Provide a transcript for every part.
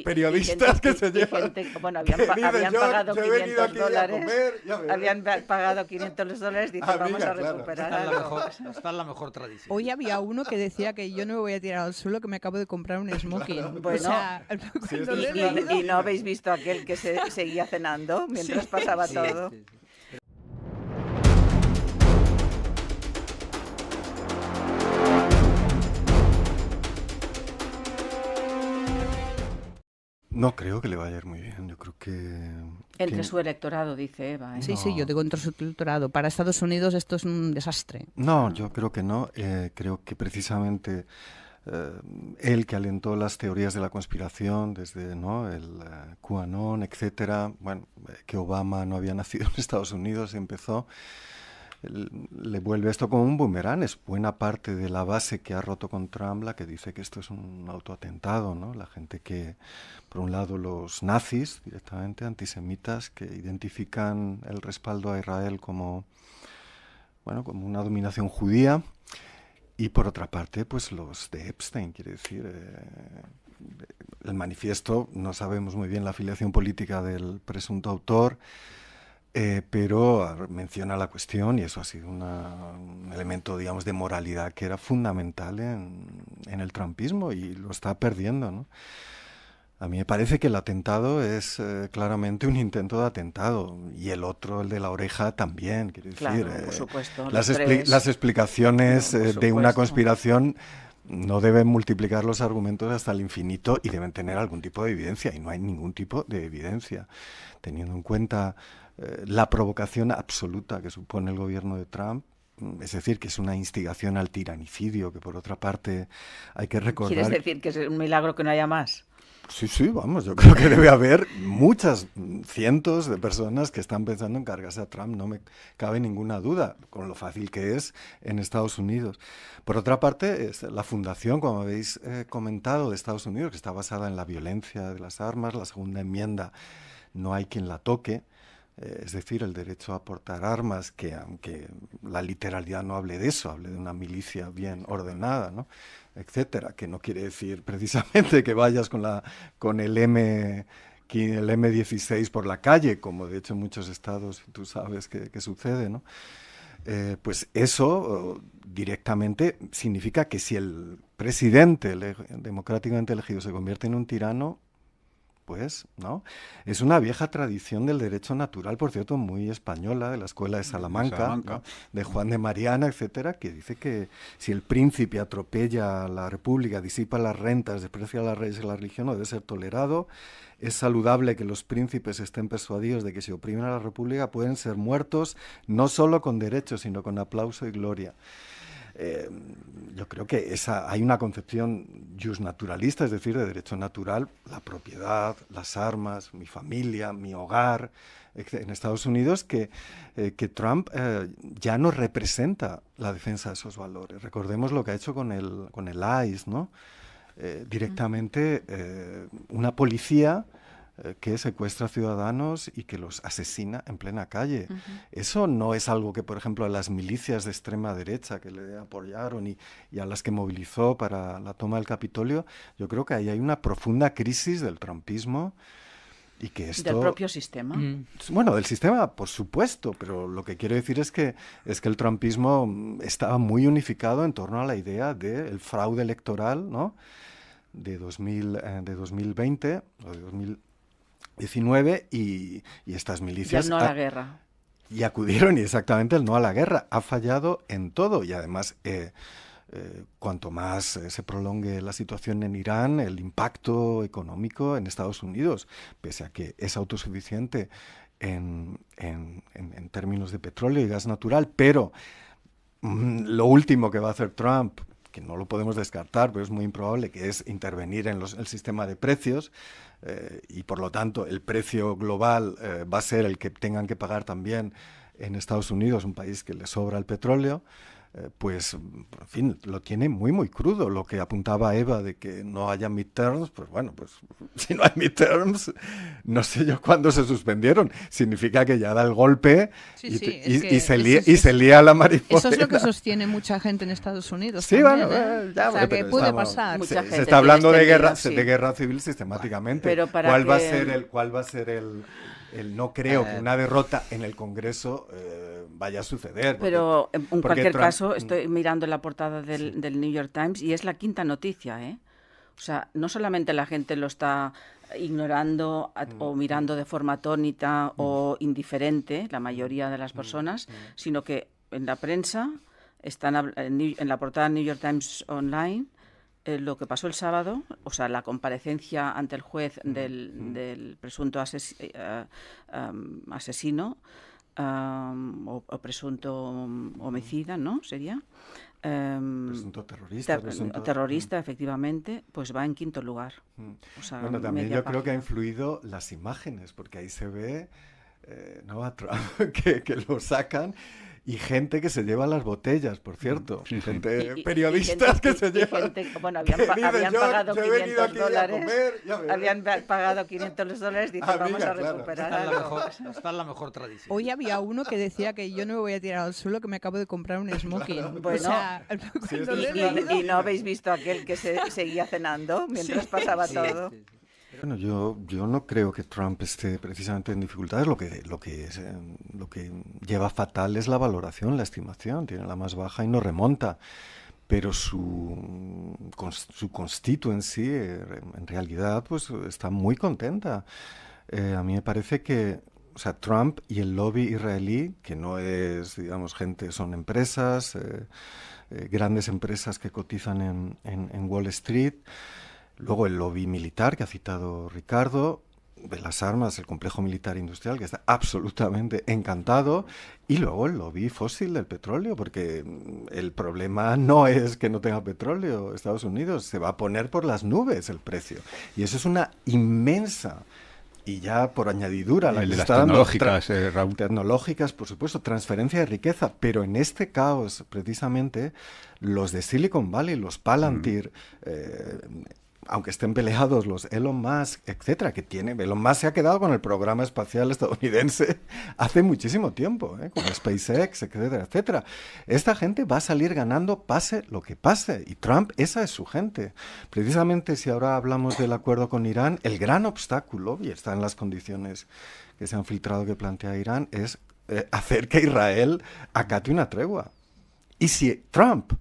periodistas que se llevan. Bueno, habían pagado $500. Habían pagado $500, dice, vamos a recuperar algo. Está en la mejor tradición. Hoy había uno que decía que yo no me voy a tirar al suelo, que me acabo de comprar un smoking. Bueno, o sea, y no habéis visto aquel que se seguía cenando mientras pasaba todo. Sí. No creo que le vaya a ir muy bien. Yo creo que... Entre su electorado, dice Eva. Sí, yo digo entre su electorado. Para Estados Unidos esto es un desastre. No, yo creo que no. Creo que precisamente él, que alentó las teorías de la conspiración desde el QAnon, etcétera, bueno, que Obama no había nacido en Estados Unidos, empezó, le vuelve esto como un boomerang. Es buena parte de la base que ha roto con Trump la que dice que esto es un autoatentado, ¿no? La gente que, por un lado, los nazis directamente, antisemitas, que identifican el respaldo a Israel como una dominación judía, y por otra parte, pues los de Epstein, quiere decir, el manifiesto, no sabemos muy bien la afiliación política del presunto autor, pero menciona la cuestión y eso ha sido un elemento, digamos, de moralidad que era fundamental en el trumpismo y lo está perdiendo, ¿no? A mí me parece que el atentado es claramente un intento de atentado y el otro, el de la oreja, también. Quiero decir, por supuesto, las explicaciones de una conspiración no deben multiplicar los argumentos hasta el infinito y deben tener algún tipo de evidencia, y no hay ningún tipo de evidencia, teniendo en cuenta la provocación absoluta que supone el gobierno de Trump. Es decir, que es una instigación al tiranicidio, que por otra parte hay que recordar... ¿Quieres decir que es un milagro que no haya más? Sí, vamos, yo creo que debe haber muchas, cientos de personas que están pensando en cargarse a Trump, no me cabe ninguna duda, con lo fácil que es en Estados Unidos. Por otra parte, la fundación, como habéis comentado, de Estados Unidos, que está basada en la violencia de las armas, la segunda enmienda, no hay quien la toque. Es decir, el derecho a portar armas, que aunque la literalidad no hable de eso, hable de una milicia bien ordenada, ¿no?, etcétera, que no quiere decir precisamente que vayas con el M16 por la calle, como de hecho en muchos estados tú sabes que sucede, ¿no? Pues eso directamente significa que si el presidente democráticamente elegido se convierte en un tirano, pues, ¿no? Es una vieja tradición del derecho natural, por cierto, muy española, de la escuela de Salamanca, ¿no?, de Juan de Mariana, etcétera, que dice que si el príncipe atropella a la república, disipa las rentas, desprecia a las reyes y la religión, no debe ser tolerado. Es saludable que los príncipes estén persuadidos de que si oprimen a la república pueden ser muertos, no solo con derechos, sino con aplauso y gloria. Yo creo que hay una concepción justnaturalista, es decir, de derecho natural, la propiedad, las armas, mi familia, mi hogar, en Estados Unidos, que Trump ya no representa la defensa de esos valores. Recordemos lo que ha hecho con el ICE, ¿no? Directamente una policía que secuestra ciudadanos y que los asesina en plena calle. Eso no es algo que, por ejemplo, a las milicias de extrema derecha que le apoyaron y a las que movilizó para la toma del Capitolio, yo creo que ahí hay una profunda crisis del trumpismo y que esto... ¿Del propio sistema? Bueno, del sistema, por supuesto, pero lo que quiero decir es que el trumpismo estaba muy unificado en torno a la idea del fraude electoral, ¿no?, de 2020 o de 2019 y estas milicias... Y el no a la guerra. Y acudieron, y exactamente el no a la guerra. Ha fallado en todo y además cuanto más se prolongue la situación en Irán, el impacto económico en Estados Unidos, pese a que es autosuficiente en términos de petróleo y gas natural, pero lo último que va a hacer Trump, que no lo podemos descartar, pero es muy improbable, que es intervenir en el sistema de precios, y por lo tanto el precio global va a ser el que tengan que pagar también en Estados Unidos, un país que le sobra el petróleo. pues, en fin, lo tiene muy, muy crudo. Lo que apuntaba Eva de que no haya midterms, pues bueno, pues si no hay midterms, no sé yo cuándo se suspendieron. Significa que ya da el golpe y se lía la mariposa. Eso es lo que sostiene mucha gente en Estados Unidos. Sí, también, bueno, o sea, que puede pasar. Se está hablando de guerra civil sistemáticamente. Pero ¿Cuál va a ser el no creo que una derrota en el Congreso vaya a suceder? Pero en cualquier caso, estoy mirando la portada del New York Times y es la quinta noticia, ¿eh? O sea, no solamente la gente lo está ignorando o mirando de forma atónita o indiferente, la mayoría de las personas, sino que en la prensa, en la portada del New York Times Online, lo que pasó el sábado, o sea, la comparecencia ante el juez del presunto asesino o presunto homicida, ¿no? Sería. Presunto terrorista. Terrorista, efectivamente, pues va en quinto lugar. O sea, bueno, también yo creo que ha influido las imágenes, porque ahí se ve ¿no? a Trump que lo sacan. Y gente que se lleva las botellas, por cierto. Sí, sí. Periodistas que se llevan. Bueno, habían pagado $500. Habían pagado $500. Dice, vamos a recuperar. Está en la mejor tradición. Hoy había uno que decía que yo no me voy a tirar al suelo, que me acabo de comprar un smoking. Bueno, o sea, y no habéis visto aquel que seguía cenando mientras pasaba todo. Sí. Bueno, yo no creo que Trump esté precisamente en dificultades. Lo que lleva fatal es la valoración, la estimación. Tiene la más baja y no remonta. Pero su constituency, en realidad, pues está muy contenta. A mí me parece que, o sea, Trump y el lobby israelí, que no es, digamos, gente, son empresas, grandes empresas que cotizan en Wall Street. Luego el lobby militar que ha citado Ricardo, de las armas, el complejo militar industrial, que está absolutamente encantado, y luego el lobby fósil del petróleo, porque el problema no es que no tenga petróleo Estados Unidos, se va a poner por las nubes el precio. Y eso es una inmensa, y ya por añadidura, la que está dando tecnológicas, por supuesto, transferencia de riqueza, pero en este caos, precisamente, los de Silicon Valley, los Palantir, aunque estén peleados los Elon Musk, etcétera, Elon Musk se ha quedado con el programa espacial estadounidense hace muchísimo tiempo, con SpaceX, etcétera, etcétera. Esta gente va a salir ganando pase lo que pase, y Trump, esa es su gente. Precisamente si ahora hablamos del acuerdo con Irán, el gran obstáculo, y está en las condiciones que se han filtrado que plantea Irán, es hacer que Israel acate una tregua. Y si Trump,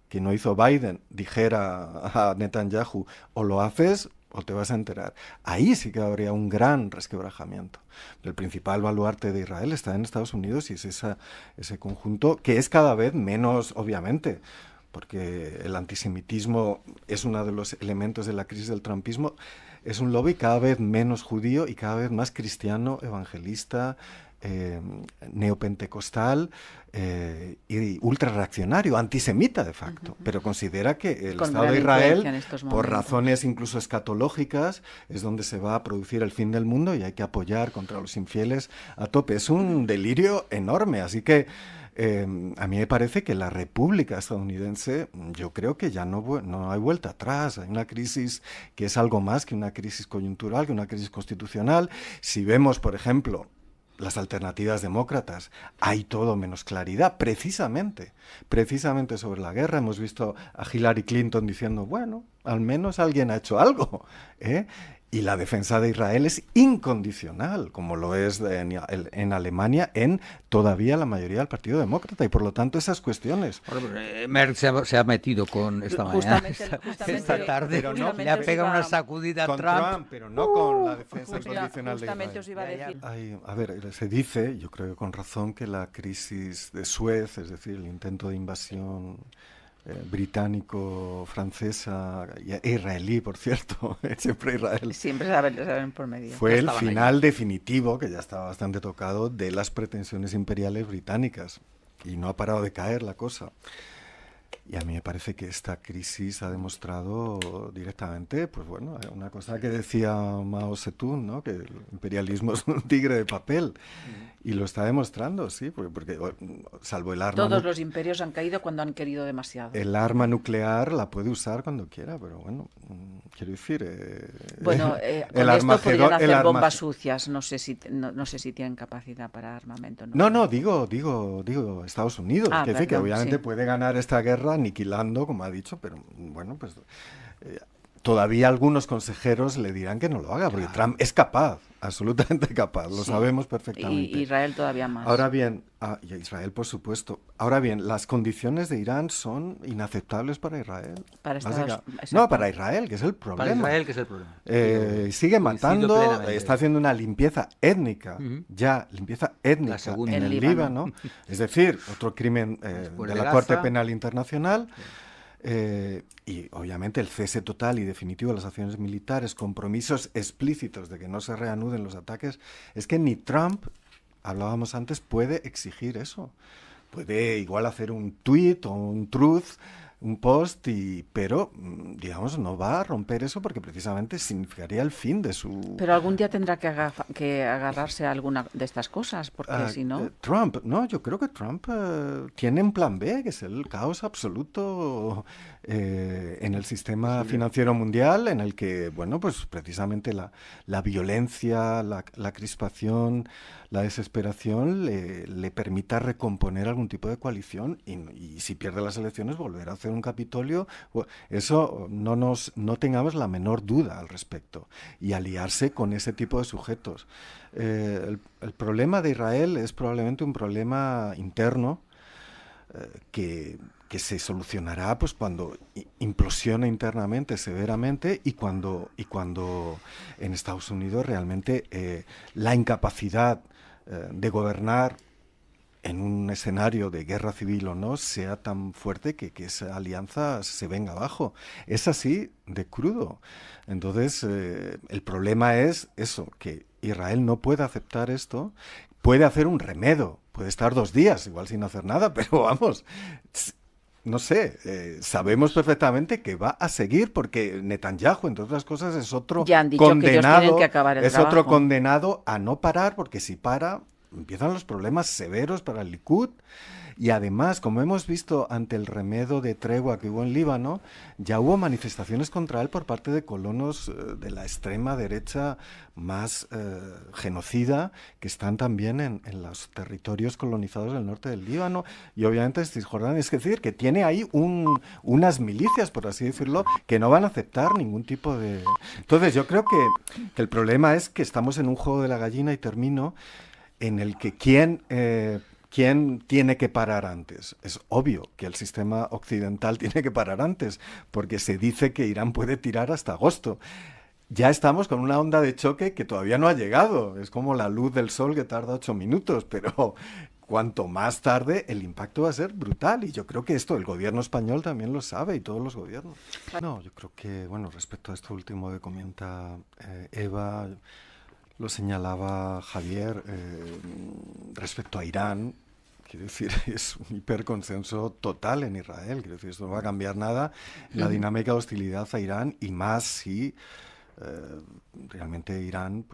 que no hizo Biden, dijera a Netanyahu, o lo haces o te vas a enterar, ahí sí que habría un gran resquebrajamiento. El principal baluarte de Israel está en Estados Unidos y es ese conjunto que es cada vez menos, obviamente, porque el antisemitismo es uno de los elementos de la crisis del trumpismo. Es un lobby cada vez menos judío y cada vez más cristiano, evangelista, neopentecostal y ultrarreaccionario, antisemita de facto, pero considera que el Estado de Israel, por razones incluso escatológicas, es donde se va a producir el fin del mundo y hay que apoyar contra los infieles a tope. Es un delirio enorme, así que a mí me parece que la República estadounidense, yo creo que ya no hay vuelta atrás. Hay una crisis que es algo más que una crisis coyuntural, que una crisis constitucional. Si vemos, por ejemplo, las alternativas demócratas, hay todo menos claridad, precisamente sobre la guerra. Hemos visto a Hillary Clinton diciendo, bueno, al menos alguien ha hecho algo, Y la defensa de Israel es incondicional, como lo es en Alemania, en todavía la mayoría del Partido Demócrata, y por lo tanto esas cuestiones. Merck se ha metido con esta mañana, esta tarde, pero no, le ha pegado una sacudida a Trump, pero no con la defensa incondicional de Israel. Os iba a decir. A ver, se dice, yo creo con razón, que la crisis de Suez, es decir, el intento de invasión británico-francesa e israelí, por cierto, siempre Israel. Siempre saben por medio. Fue el final definitivo, que ya estaba bastante tocado, de las pretensiones imperiales británicas. Y no ha parado de caer la cosa. Y a mí me parece que esta crisis ha demostrado directamente, pues bueno, una cosa que decía Mao Zedong, ¿no? Que el imperialismo es un tigre de papel. Y lo está demostrando, sí, porque salvo el arma... Todos los imperios han caído cuando han querido demasiado. El arma nuclear la puede usar cuando quiera, pero bueno, quiero decir... Bueno, con esto podrían hacer bombas sucias, no sé si tienen capacidad para armamento. No, digo Estados Unidos, que, perdón, que obviamente puede ganar esta guerra aniquilando, como ha dicho, pero bueno, pues... todavía algunos consejeros le dirán que no lo haga, porque Trump es capaz, absolutamente capaz, lo sabemos perfectamente. Y Israel todavía más. Ahora bien, y Israel por supuesto. Ahora bien, las condiciones de Irán son inaceptables para Israel. Para Israel, que es el problema. Para Israel, que es el problema. Sigue matando, está haciendo una limpieza étnica, limpieza étnica en el Líbano. Es decir, otro crimen de la Corte Penal Internacional. Y obviamente el cese total y definitivo de las acciones militares, compromisos explícitos de que no se reanuden los ataques, es que ni Trump, hablábamos antes, puede exigir eso. Puede igual hacer un tweet o un truth, un post, pero digamos no va a romper eso porque precisamente significaría el fin de su... Pero algún día tendrá que agarrarse a alguna de estas cosas, porque si no... Trump, yo creo que Trump tiene un plan B, que es el caos absoluto en el sistema financiero mundial, en el que, bueno, pues precisamente la violencia, la crispación, la desesperación le permita recomponer algún tipo de coalición y si pierde las elecciones volver a hacer un Capitolio. Eso no tengamos la menor duda al respecto, y aliarse con ese tipo de sujetos. El problema de Israel es probablemente un problema interno que se solucionará pues cuando implosione internamente severamente y cuando en Estados Unidos realmente la incapacidad de gobernar en un escenario de guerra civil o no sea tan fuerte que esa alianza se venga abajo. Es así de crudo. Entonces el problema es eso, que Israel no puede aceptar esto, puede hacer un remedo, puede estar 2 días igual sin hacer nada, pero vamos, no sé, sabemos perfectamente que va a seguir porque Netanyahu, entre otras cosas, es otro ya han dicho condenado, que ellos tienen que acabar el trabajo. Otro condenado a no parar, porque si para empiezan los problemas severos para el Likud. Y además, como hemos visto ante el remedo de tregua que hubo en Líbano, ya hubo manifestaciones contra él por parte de colonos de la extrema derecha más genocida, que están también en los territorios colonizados del norte del Líbano y obviamente Cisjordania. Es decir, que tiene ahí unas milicias, por así decirlo, que no van a aceptar ningún tipo de... Entonces yo creo que el problema es que estamos en un juego de la gallina, y termino, en el que ¿quién tiene que parar antes? Es obvio que el sistema occidental tiene que parar antes, porque se dice que Irán puede tirar hasta agosto. Ya estamos con una onda de choque que todavía no ha llegado. Es como la luz del sol que tarda 8 minutos, pero cuanto más tarde el impacto va a ser brutal. Y yo creo que esto el gobierno español también lo sabe, y todos los gobiernos. No, yo creo que, bueno, respecto a esto último que comenta Eva, lo señalaba Javier, respecto a Irán, quiero decir, es un hiperconsenso total en Israel. Quiero decir, esto no va a cambiar nada en la dinámica de hostilidad a Irán, y más si realmente Irán,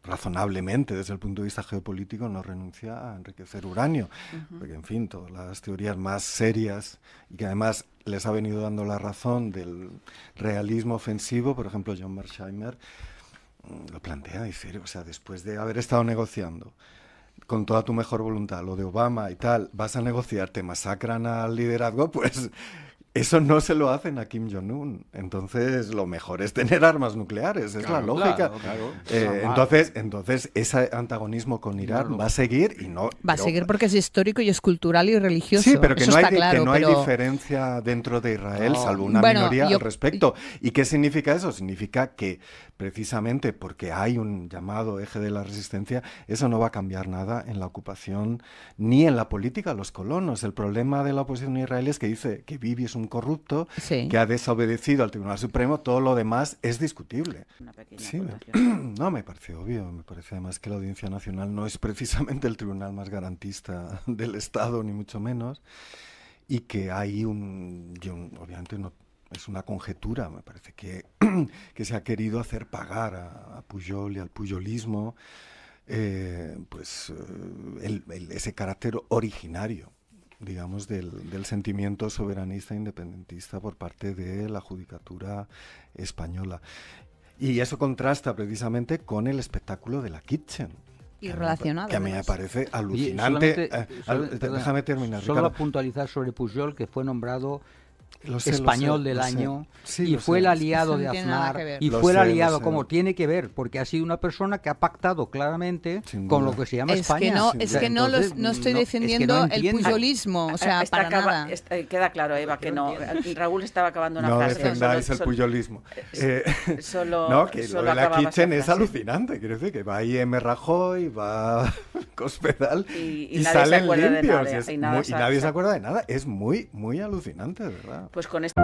razonablemente desde el punto de vista geopolítico, no renuncia a enriquecer uranio. Porque, en fin, todas las teorías más serias, y que además les ha venido dando la razón del realismo ofensivo, por ejemplo, John Mearsheimer, lo plantea, dice, o sea, después de haber estado negociando con toda tu mejor voluntad lo de Obama y tal, vas a negociar, te masacran al liderazgo, pues eso no se lo hacen a Kim Jong-un. Entonces lo mejor es tener armas nucleares, es la lógica. Claro. Entonces ese antagonismo con Irán va a seguir, y no va a seguir porque es histórico y es cultural y religioso. Sí, pero que eso no hay, está claro, que no hay diferencia dentro de Israel, salvo una minoría al respecto. ¿Y qué significa eso? Significa que precisamente porque hay un llamado eje de la resistencia, eso no va a cambiar nada en la ocupación ni en la política de los colonos. El problema de la oposición israelí es que dice que Bibi es un corrupto, que ha desobedecido al Tribunal Supremo, todo lo demás es discutible. Sí, no, me parece obvio, me parece además que la Audiencia Nacional no es precisamente el tribunal más garantista del Estado, ni mucho menos. y que hay obviamente no es una conjetura, me parece que se ha querido hacer pagar a Pujol y al pujolismo ese carácter originario, digamos, del sentimiento soberanista e independentista por parte de la judicatura española. Y eso contrasta precisamente con el espectáculo de la Kitchen. Y relacionado. Que a mí me parece alucinante. Déjame terminar, Solo Ricardo. puntualizar sobre Pujol, que fue nombrado Lo sé, español del lo sé. año, Sí, y lo fue sé. el aliado Eso de no tiene nada Aznar, que ver. y Lo fue el sé, aliado, lo sé. como tiene que ver, porque ha sido una persona que ha pactado claramente Sin con duda. lo que se llama Es España. que no, sin es duda. que no, Entonces, no estoy es que no defendiendo el entiendo. pujolismo, o sea, para nada. Queda claro, Eva, que no. Raúl estaba acabando una No frase. defendáis el pujolismo. Solo que solo lo de la acababa Kitchen esa es frase. alucinante. Quiero decir que va ahí M. Rajoy, va Cospedal Y y nadie se salen acuerda de limpios. nada, Y, y nada y nadie se acuerda de nada. Es muy, muy alucinante, de verdad. Pues con esto.